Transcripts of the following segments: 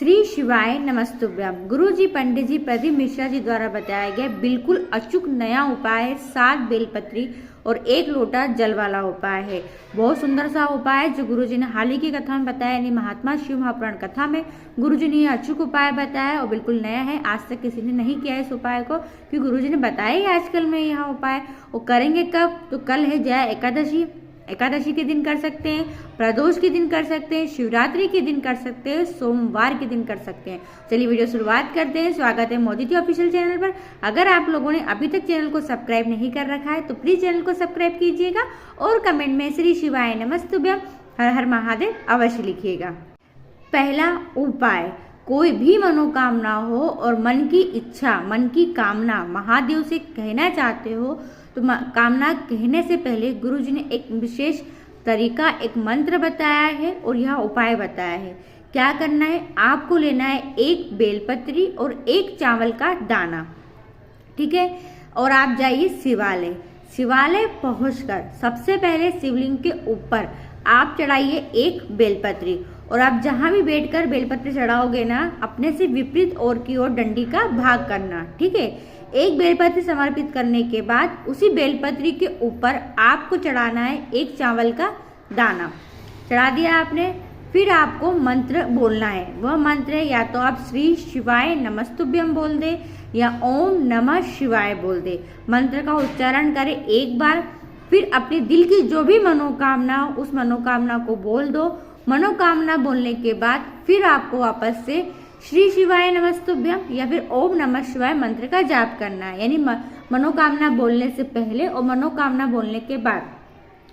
श्री शिवाय नमस्तुभ्यम। गुरु जी पंडित जी प्रदीप मिश्रा जी द्वारा बताया गया बिल्कुल अचूक नया उपाय है। 7 बेलपत्री और 1 लोटा जल वाला उपाय है। बहुत सुंदर सा उपाय है जो गुरु जी ने हाल ही की कथा में बताया, यानी महात्मा शिव महापुराण कथा में गुरु जी ने यह अचूक उपाय बताया और बिल्कुल नया है। आज तक किसी ने नहीं किया इस उपाय को, क्योंकि गुरु जी ने बताया ही आजकल में यह उपाय। वो करेंगे कब? तो कल है जया एकादशी, एकादशी के दिन कर सकते हैं, प्रदोष के दिन कर सकते हैं, शिवरात्रि के दिन कर सकते हैं, सोमवार के दिन कर सकते हैं। चलिए वीडियो शुरुआत करते हैं। स्वागत है मोदी जी ऑफिशियल चैनल पर। अगर आप लोगों ने अभी तक चैनल को सब्सक्राइब नहीं कर रखा है तो प्लीज चैनल को सब्सक्राइब कीजिएगा और कमेंट में श्री शिवाय नमस्तुभ्यम हर हर महादेव अवश्य लिखिएगा। पहला उपाय, कोई भी मनोकामना हो और मन की इच्छा, मन की कामना महादेव से कहना चाहते हो तो कामना कहने से पहले गुरु जी ने एक विशेष तरीका, एक मंत्र बताया है और यह उपाय बताया है। क्या करना है? आपको लेना है 1 बेलपत्री और 1 चावल का दाना, ठीक है। और आप जाइए शिवालय। शिवालय पहुंचकर सबसे पहले शिवलिंग के ऊपर आप चढ़ाइए 1 बेलपत्री, और आप जहां भी बैठकर बेलपत्री चढ़ाओगे ना, अपने से विपरीत ओर की ओर डंडी का भाग करना, ठीक है। 1 बेलपत्री समर्पित करने के बाद उसी बेलपत्री के ऊपर आपको चढ़ाना है 1 चावल का दाना। चढ़ा दिया आपने, फिर आपको मंत्र बोलना है। वह मंत्र है, या तो आप श्री शिवाय नमस्तुभ्यम बोल दे या ओम नमः शिवाय बोल दे। मंत्र का उच्चारण करें 1 बार, फिर अपने दिल की जो भी मनोकामना हो उस मनोकामना को बोल दो। मनोकामना बोलने के बाद फिर आपको वापस से श्री शिवाय नमस्तुभ्यम या फिर ओम नमः शिवाय मंत्र का जाप करना है। यानी मनोकामना बोलने से पहले और मनोकामना बोलने के बाद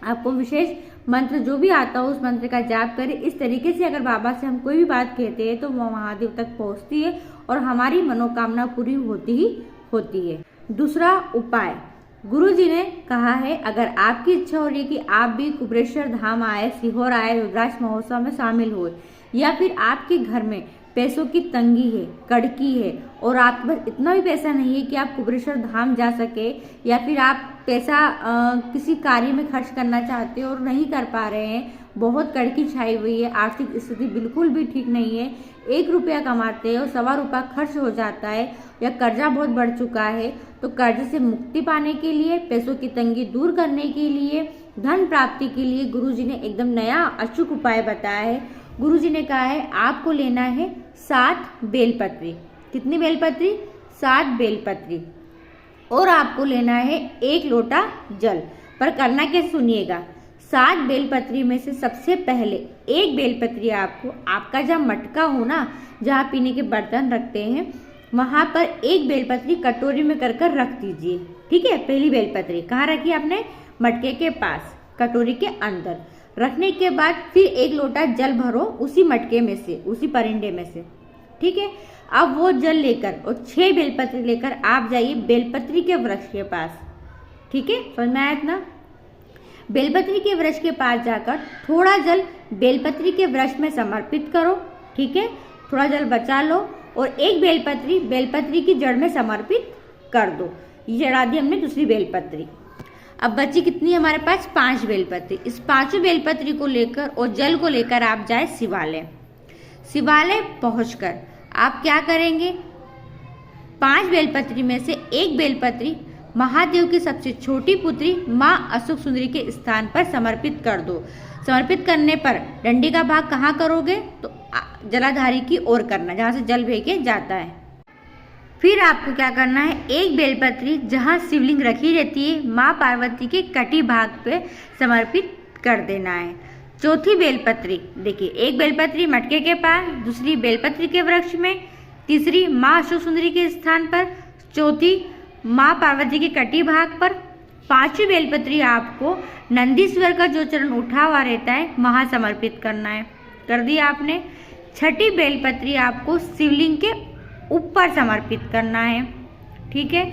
आपको विशेष मंत्र जो भी आता हो उस मंत्र का जाप करें। इस तरीके से अगर बाबा से हम कोई भी बात कहते हैं तो वो महादेव तक पहुंचती है और हमारी मनोकामना पूरी होती ही होती है। दूसरा उपाय, गुरु जी ने कहा है, अगर आपकी इच्छा हो रही है कि आप भी कुबेरेश्वर धाम आए, सीहोर आए, रुद्राक्ष महोत्सव में शामिल हुए, या फिर आपके घर में पैसों की तंगी है, कड़की है और आपके पास इतना भी पैसा नहीं है कि आप कुबेरेश्वर धाम जा सके, या फिर आप पैसा किसी कार्य में खर्च करना चाहते हो और नहीं कर पा रहे हैं, बहुत कड़की छाई हुई है, आर्थिक स्थिति बिल्कुल भी ठीक नहीं है, 1 रुपया कमाते हो 1.25 रुपया खर्च हो जाता है, या कर्जा बहुत बढ़ चुका है, तो कर्ज से मुक्ति पाने के लिए, पैसों की तंगी दूर करने के लिए, धन प्राप्ति के लिए गुरु जी ने एकदम नया अचूक उपाय बताया है। गुरु जी ने कहा है आपको लेना है 7 बेलपत्री। कितनी बेलपत्री? 7 बेलपत्री। और आपको लेना है 1 लोटा जल। पर करना क्या, सुनिएगा। 7 बेलपत्री में से सबसे पहले 1 बेलपत्री आपको, आपका जहाँ मटका हो ना, जहाँ पीने के बर्तन रखते हैं, वहां पर 1 बेलपत्री कटोरी में कर रख दीजिए, ठीक है। पहली बेलपत्री कहाँ रखी आपने? मटके के पास, कटोरी के अंदर। रखने के बाद फिर 1 लोटा जल भरो उसी मटके में से, उसी परिंदे में से, ठीक है। अब वो जल लेकर और 6 बेलपत्री लेकर आप जाइए बेलपत्री के वृक्ष के पास, ठीक है। समझ में आया इतना? बेलपत्री के वृक्ष के पास जाकर थोड़ा जल बेलपत्री के वृक्ष में समर्पित करो, ठीक है। थोड़ा जल बचा लो और 1 बेलपत्री बेलपत्री की जड़ में समर्पित कर दो। ये चढ़ा दी हमने दूसरी बेलपत्री। अब बची कितनी हमारे पास? 5 बेलपत्री। इस 5 बेलपत्री को लेकर और जल को लेकर आप जाए शिवालय। शिवालय पहुंचकर आप क्या करेंगे? 5 बेलपत्री में से 1 बेलपत्री महादेव की सबसे छोटी पुत्री माँ अशोक सुंदरी के स्थान पर समर्पित कर दो। समर्पित करने पर डंडी का भाग कहाँ करोगे? तो जलाधारी की ओर करना, जहाँ से जल बह के जाता है। फिर आपको क्या करना है? 1 बेलपत्री जहाँ शिवलिंग रखी रहती है माँ पार्वती के कटी भाग पे समर्पित कर देना है। चौथी बेलपत्री देखिए, 1 बेलपत्री मटके के पास, दूसरी बेलपत्री के वृक्ष में, तीसरी माँ अशोक सुंदरी के स्थान पर, चौथी माँ पार्वती के कटी भाग पर, 5वीं बेलपत्री आपको नंदीश्वर का जो चरण उठा हुआ रहता है वहाँ समर्पित करना है। कर दिया आपने। 6ठी बेलपत्री आपको शिवलिंग के ऊपर समर्पित करना है, ठीक है।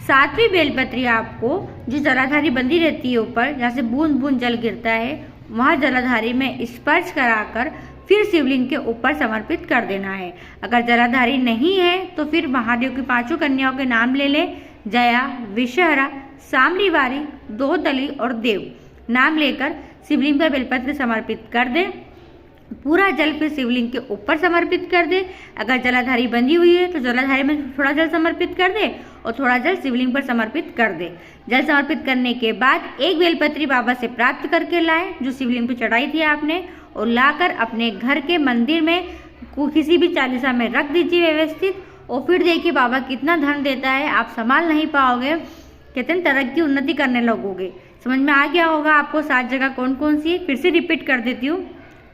7वीं बेलपत्री आपको जो जलाधारी बंदी रहती है ऊपर, जहाँ से बूंद बूंद जल गिरता है, वहाँ जलाधारी में स्पर्श कराकर फिर शिवलिंग के ऊपर समर्पित कर देना है। अगर जलाधारी नहीं है तो फिर महादेव की 5 कन्याओं के नाम ले लें, जया, विषहरा, सामरीवारी, दोदली और देव। नाम लेकर शिवलिंग पर बेलपत्र समर्पित कर दें। पूरा जल फिर शिवलिंग के ऊपर समर्पित कर दे। अगर जलाधारी बंधी हुई है तो जलाधारी में थोड़ा जल समर्पित कर दे और थोड़ा जल शिवलिंग पर समर्पित कर दे। जल समर्पित करने के बाद एक बेलपत्री बाबा से प्राप्त करके लाए जो शिवलिंग पर चढ़ाई थी आपने, और लाकर अपने घर के मंदिर में किसी भी चालीसा में रख दीजिए व्यवस्थित। और फिर देखिए बाबा कितना धन देता है, आप संभाल नहीं पाओगे, कितनी तरक्की उन्नति करने लगोगे। समझ में आ गया होगा आपको 7 जगह कौन कौन सी है। फिर से रिपीट कर देती हूँ।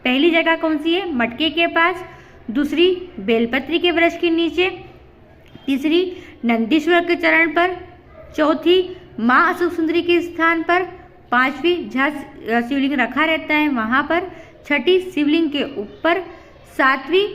पहली जगह कौन सी है? मटके के पास। दूसरी बेलपत्री के वृक्ष के नीचे। तीसरी नंदीश्वर के चरण पर। चौथी माँ अशोक सुंदरी के स्थान पर। पांचवी जहाँ शिवलिंग रखा रहता है वहां पर। छठी शिवलिंग के ऊपर। सातवीं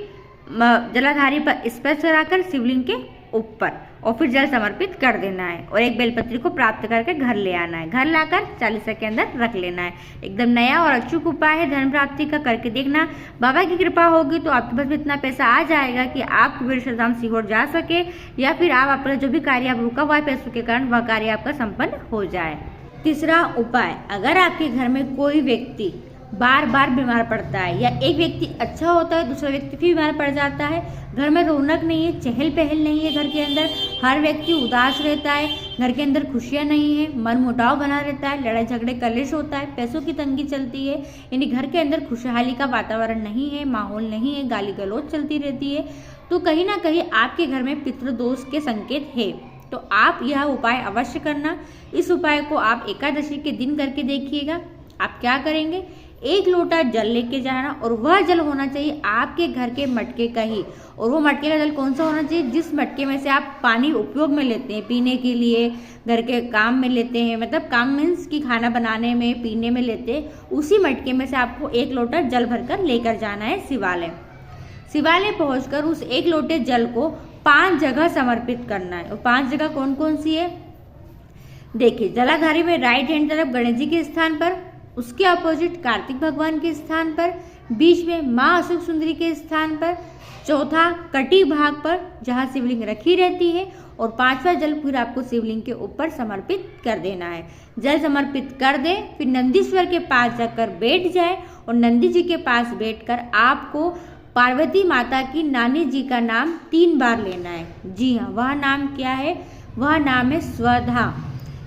जलाधारी पर स्पर्श कराकर शिवलिंग के ऊपर, और फिर जल समर्पित कर देना है और एक बेलपत्री को प्राप्त करके घर ले आना है। घर लाकर चालीसा के अंदर रख लेना है। एकदम नया और अचूक उपाय है धन प्राप्ति का, करके देखना। बाबा की कृपा होगी तो आपके पास में इतना पैसा आ जाएगा कि आप कुबेर सीहोर जा सके, या फिर आप अपना जो भी कार्य आप रुका हुआ है पैसों के कारण वह कार्य आपका संपन्न हो जाए। तीसरा उपाय, अगर आपके घर में कोई व्यक्ति बार बार बीमार पड़ता है या एक व्यक्ति अच्छा होता है दूसरा व्यक्ति भी बीमार पड़ जाता है, घर में रौनक नहीं है, चहल पहल नहीं है, घर के अंदर हर व्यक्ति उदास रहता है, घर के अंदर खुशियां नहीं है, मन मुटाव बना रहता है, लड़ाई झगड़े कलेश होता है, पैसों की तंगी चलती है, यानी घर के अंदर खुशहाली का वातावरण नहीं है, माहौल नहीं है, गाली गलौज चलती रहती है, तो कहीं ना कहीं आपके घर में पितृदोष के संकेत है। तो आप यह उपाय अवश्य करना। इस उपाय को आप एकादशी के दिन करके देखिएगा। आप क्या करेंगे, 1 लोटा जल लेके जाना, और वह जल होना चाहिए आपके घर के मटके का ही। और वो मटके का जल कौन सा होना चाहिए? जिस मटके में से आप पानी उपयोग में लेते हैं, पीने के लिए, घर के काम में लेते हैं, मतलब काम मीन्स कि खाना बनाने में, पीने में लेते हैं, उसी मटके में से आपको 1 लोटा जल भरकर लेकर जाना है शिवालय। शिवालय पहुंचकर उस 1 लोटे जल को 5 जगह समर्पित करना है। और 5 जगह कौन कौन सी है? देखिए, जलाधारी में राइट हैंड तरफ गणेश जी के स्थान पर, उसके अपोजिट कार्तिक भगवान के स्थान पर, बीच में माँ अशोक सुंदरी के स्थान पर, चौथा कटी भाग पर जहाँ शिवलिंग रखी रहती है, और 5वां जल फिर आपको शिवलिंग के ऊपर समर्पित कर देना है। जल समर्पित कर दे, फिर नंदीश्वर के पास जाकर बैठ जाए, और नंदी जी के पास बैठकर आपको पार्वती माता की नानी जी का नाम 3 बार लेना है। जी हाँ, वह नाम क्या है? वह नाम है स्वधा।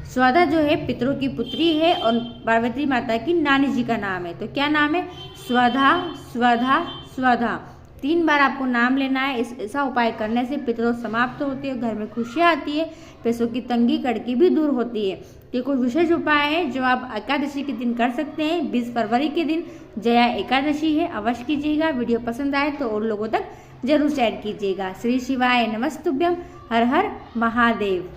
स्वधा जो है पितरों की पुत्री है और पार्वती माता की नानी जी का नाम है। तो क्या नाम है? स्वधा स्वधा स्वधा। 3 बार आपको नाम लेना है। ऐसा उपाय करने से पितरों समाप्त होती है, घर में खुशियाँ आती है, पैसों की तंगी कड़की भी दूर होती है। ये कुछ विशेष उपाय है जो आप एकादशी के दिन कर सकते हैं। 20 फरवरी के दिन जया एकादशी है, अवश्य कीजिएगा। वीडियो पसंद आए तो और लोगों तक जरूर शेयर कीजिएगा। श्री शिवाय नमस्तुभ्यम। हर हर महादेव।